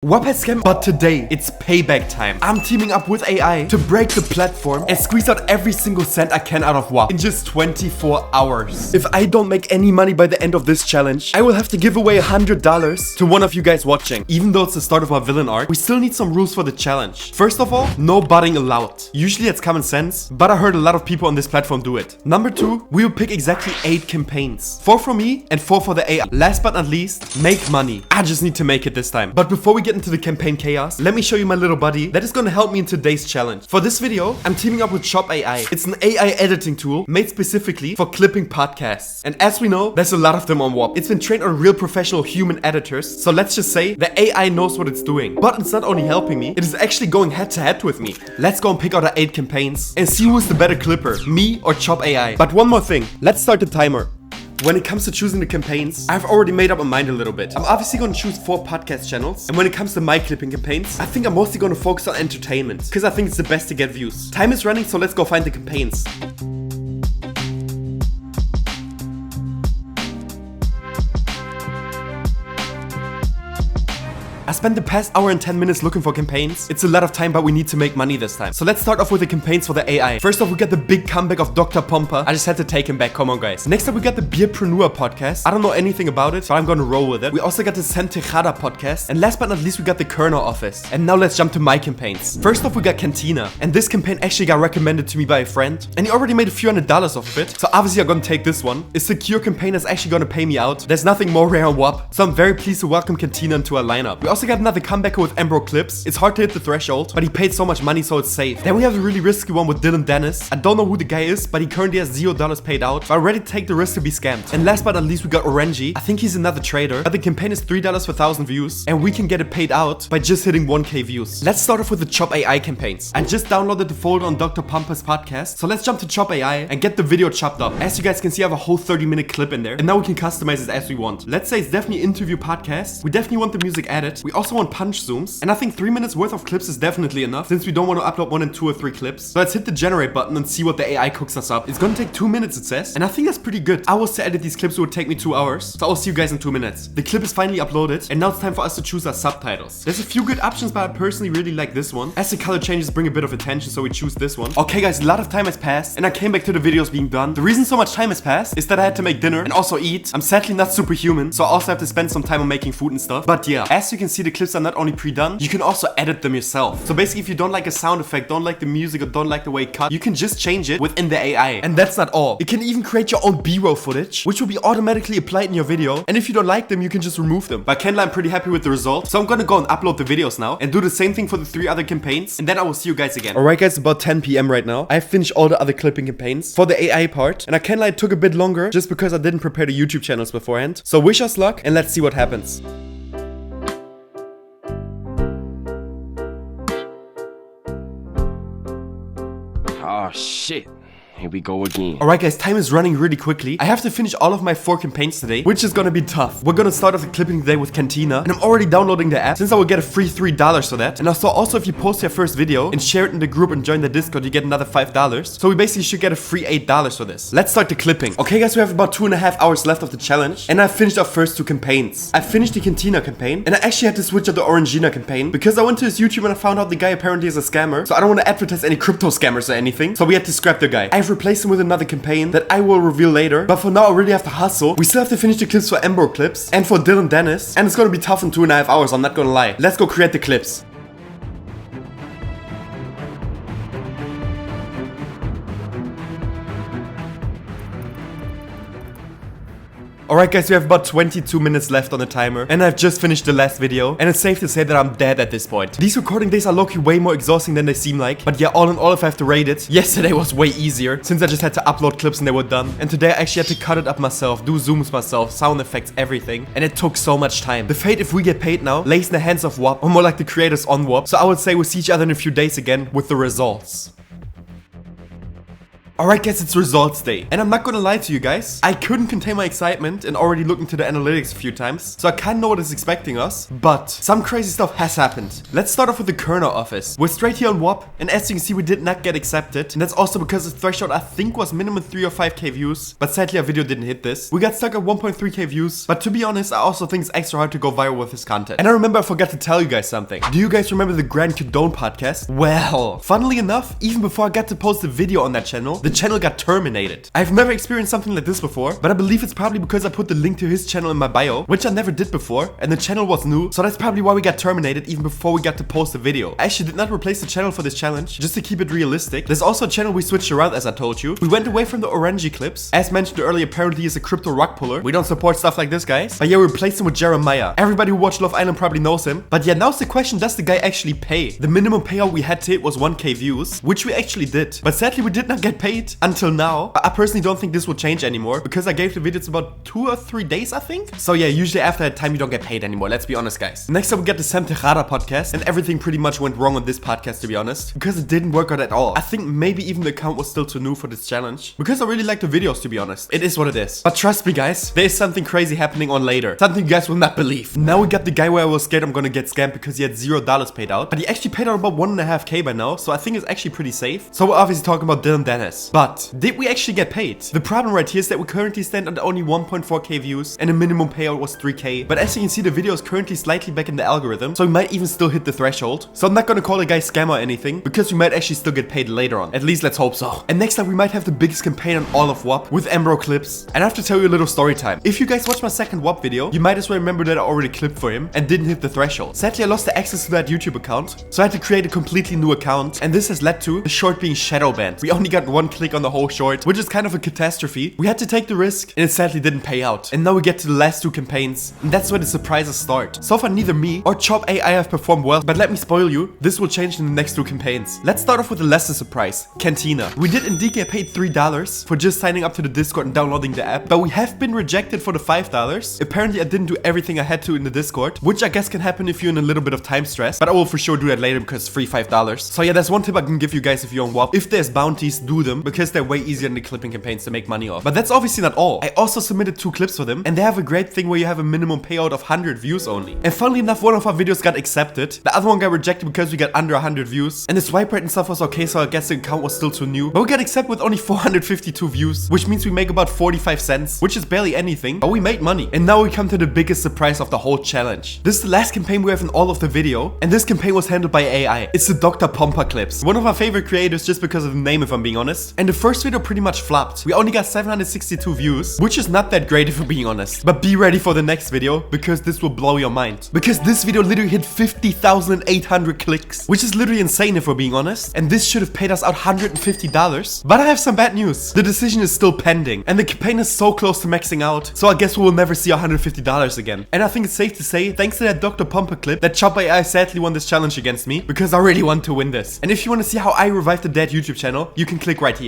Whop has scammed, but today it's payback time. I'm teaming up with AI to break the platform and squeeze out every single cent I can out of Whop in just 24 hours. If I don't make any money by the end of this challenge, I will have to give away $100 to one of you guys watching. Even though it's the start of our villain arc, we still need some rules for the challenge. First of all, no botting allowed. Usually it's common sense, but I heard a lot of people on this platform do it. Number 2, we will pick exactly 8 campaigns. 4 for me and 4 for the AI. Last but not least, make money. I just need to make it this time. But before we get into the campaign chaos, let me show you my little buddy that is gonna help me in today's challenge. For this video, I'm teaming up with Whop AI. It's an AI editing tool made specifically for clipping podcasts. And as we know, there's a lot of them on Whop. It's been trained on real professional human editors, so let's just say the AI knows what it's doing. But it's not only helping me, it is actually going head to head with me. Let's go and pick out our 8 campaigns and see who's the better clipper, me or Whop AI. But one more thing, let's start the timer. When it comes to choosing the campaigns, I've already made up my mind a little bit. I'm obviously going to choose 4 podcast channels. And when it comes to my clipping campaigns, I think I'm mostly going to focus on entertainment, because I think it's the best to get views. Time is running, so let's go find the campaigns. I spent the past hour and 10 minutes looking for campaigns. It's a lot of time, but we need to make money this time. So let's start off with the campaigns for the AI. First off, we got the big comeback of Dr. Pompa. I just had to take him back. Come on, guys. Next up, we got the Beerpreneur podcast. I don't know anything about it, but I'm gonna roll with it. We also got the Santejada podcast. And last but not least, we got the Kerner office. And now let's jump to my campaigns. First off, we got Cantina. And this campaign actually got recommended to me by a friend. And he already made a few $100s off of it. So obviously, I'm gonna take this one. A secure campaign is actually gonna pay me out. There's nothing more rare on Whop. So I'm very pleased to welcome Cantina into our lineup. We also got another comeback with Whop Clips. It's hard to hit the threshold, but he paid so much money, so it's safe. Then we have a really risky one with Dylan Dennis. I don't know who the guy is, but he currently has $0 paid out. So I'm ready to take the risk to be scammed. And last but not least, we got Orangy. I think he's another trader, but the campaign is $3 for 1,000 views, and we can get it paid out by just hitting 1K views. Let's start off with the Whop AI campaigns. I just downloaded the folder on Dr. Pompa's podcast, so let's jump to Whop AI and get the video chopped up. As you guys can see, I have a whole 30-minute clip in there, and now we can customize it as we want. Let's say it's definitely interview podcast. We definitely want the music added. We also want punch zooms, and I think 3 minutes worth of clips is definitely enough, since we don't want to upload more than 2 or 3 clips. So let's hit the generate button and see what the AI cooks us up. It's gonna take 2 minutes, it says, and I think that's pretty good. Hours to edit these clips would take me 2 hours, so I'll see you guys in 2 minutes. The clip is finally uploaded, and now it's time for us to choose our subtitles. There's a few good options, but I personally really like this one, as the color changes bring a bit of attention, so we choose this one. Okay guys, a lot of time has passed, and I came back to the videos being done. The reason so much time has passed is that I had to make dinner and also eat. I'm sadly not superhuman, so I also have to spend some time on making food and stuff. But yeah, as you can see, the clips are not only pre-done, you can also edit them yourself. So basically, if you don't like a sound effect, don't like the music, or don't like the way it cut, you can just change it within the AI. And that's not all. You can even create your own B-roll footage, which will be automatically applied in your video. And if you don't like them, you can just remove them. But Kendall, I'm pretty happy with the result. So I'm gonna go and upload the videos now and do the same thing for the 3 other campaigns. And then I will see you guys again. Alright guys, about 10 PM right now. I finished all the other clipping campaigns for the AI part. And I can't lie, it took a bit longer just because I didn't prepare the YouTube channels beforehand. So wish us luck and let's see what happens. Oh shit. Here we go again. Alright guys, time is running really quickly. I have to finish all of my 4 campaigns today, which is gonna be tough. We're gonna start off the clipping today with Cantina, and I'm already downloading the app since I will get a free $3 for that. And also if you post your first video and share it in the group and join the Discord, you get another $5. So we basically should get a free $8 for this. Let's start the clipping. Okay guys, we have about 2.5 hours left of the challenge, and I finished our first 2 campaigns. I finished the Cantina campaign, and I actually had to switch out the Orangina campaign because I went to his YouTube and I found out the guy apparently is a scammer. So I don't want to advertise any crypto scammers or anything. So we had to scrap the guy. I've replaced him with another campaign that I will reveal later, but for now I really have to hustle. We still have to finish the clips for Whop Clips and for Dylan Dennis, and it's gonna be tough in 2.5 hours, I'm not gonna lie. Let's go create the clips. Alright guys, we have about 22 minutes left on the timer, and I've just finished the last video, and it's safe to say that I'm dead at this point. These recording days are low-key way more exhausting than they seem like, but yeah, all in all, if I have to rate it, yesterday was way easier, since I just had to upload clips and they were done, and today I actually had to cut it up myself, do zooms myself, sound effects, everything, and it took so much time. The fate, if we get paid now, lays in the hands of Whop, or more like the creators on Whop, so I would say we'll see each other in a few days again with the results. Alright guys, it's results day. And I'm not gonna lie to you guys, I couldn't contain my excitement and already looked into the analytics a few times, so I kinda know what is expecting us, but some crazy stuff has happened. Let's start off with the Kerner office. We're straight here on Whop, and as you can see, we did not get accepted, and that's also because the threshold I think was minimum 3 or 5k views, but sadly our video didn't hit this. We got stuck at 1.3k views, but to be honest, I also think it's extra hard to go viral with this content. And I remember I forgot to tell you guys something. Do you guys remember the Grand Condone podcast? Well, funnily enough, even before I got to post a video on that channel, the channel got terminated. I've never experienced something like this before, but I believe it's probably because I put the link to his channel in my bio, which I never did before, and the channel was new, so that's probably why we got terminated even before we got to post the video. I actually did not replace the channel for this challenge, just to keep it realistic. There's also a channel we switched around, as I told you. We went away from the orangey clips. As mentioned earlier, apparently he's a crypto rock puller. We don't support stuff like this, guys. But yeah, we replaced him with Jeremiah. Everybody who watched Love Island probably knows him. But yeah, now's the question, does the guy actually pay? The minimum payout we had to hit was 1k views, which we actually did. But sadly, we did not get paid until now. I personally don't think this will change anymore, because I gave the videos about 2 or 3 days, I think. So yeah, usually after that time, you don't get paid anymore. Let's be honest, guys. Next up, we got the Sam Tejada podcast, and everything pretty much went wrong on this podcast, to be honest, because it didn't work out at all. I think maybe even the account was still too new for this challenge, because I really like the videos, to be honest. It is what it is. But trust me, guys, there is something crazy happening on later. Something you guys will not believe. Now we got the guy where I was scared I'm gonna get scammed because he had $0 paid out, but he actually paid out about 1.5k by now, so I think it's actually pretty safe. So we're obviously talking about Dylan Dennis. But did we actually get paid? The problem right here is that we currently stand at only 1.4k views, and the minimum payout was 3k. But as you can see, the video is currently slightly back in the algorithm, so we might even still hit the threshold. So I'm not gonna call the guy scam or anything, because we might actually still get paid later on. At least let's hope so. And next up, we might have the biggest campaign on all of Whop with Embro clips. And I have to tell you a little story time. If you guys watched my second Whop video, you might as well remember that I already clipped for him and didn't hit the threshold. Sadly, I lost the access to that YouTube account, so I had to create a completely new account, and this has led to the short being shadow banned. We only got 1 click on the whole short, which is kind of a catastrophe. We had to take the risk, and it sadly didn't pay out. And now we get to the last 2 campaigns, and that's where the surprises start. So far, neither me or Chop AI have performed well, but let me spoil you, this will change in the next 2 campaigns. Let's start off with a lesser surprise, Cantina. We did indeed get paid $3 for just signing up to the Discord and downloading the app, but we have been rejected for the $5. Apparently, I didn't do everything I had to in the Discord, which I guess can happen if you're in a little bit of time stress, but I will for sure do that later because it's free $5. So yeah, that's one tip I can give you guys if you're on Whop. If there's bounties, do them, because they're way easier than the clipping campaigns to make money off. But that's obviously not all. I also submitted 2 clips for them, and they have a great thing where you have a minimum payout of 100 views only. And funnily enough, one of our videos got accepted. The other one got rejected because we got under 100 views, and the swipe rate and stuff was okay, so I guess the account was still too new. But we got accepted with only 452 views, which means we make about 45 cents, which is barely anything, but we made money. And now we come to the biggest surprise of the whole challenge. This is the last campaign we have in all of the video, and this campaign was handled by AI. It's the Dr. Pompa clips. One of our favorite creators just because of the name, if I'm being honest. And the first video pretty much flopped. We only got 762 views, which is not that great if we're being honest. But be ready for the next video, because this will blow your mind. Because this video literally hit 50,800 clicks, which is literally insane if we're being honest. And this should have paid us out $150. But I have some bad news. The decision is still pending, and the campaign is so close to maxing out, so I guess we will never see $150 again. And I think it's safe to say, thanks to that Dr. Pompa clip, that Chop AI sadly won this challenge against me, because I really want to win this. And if you want to see how I revived the dead YouTube channel, you can click right here.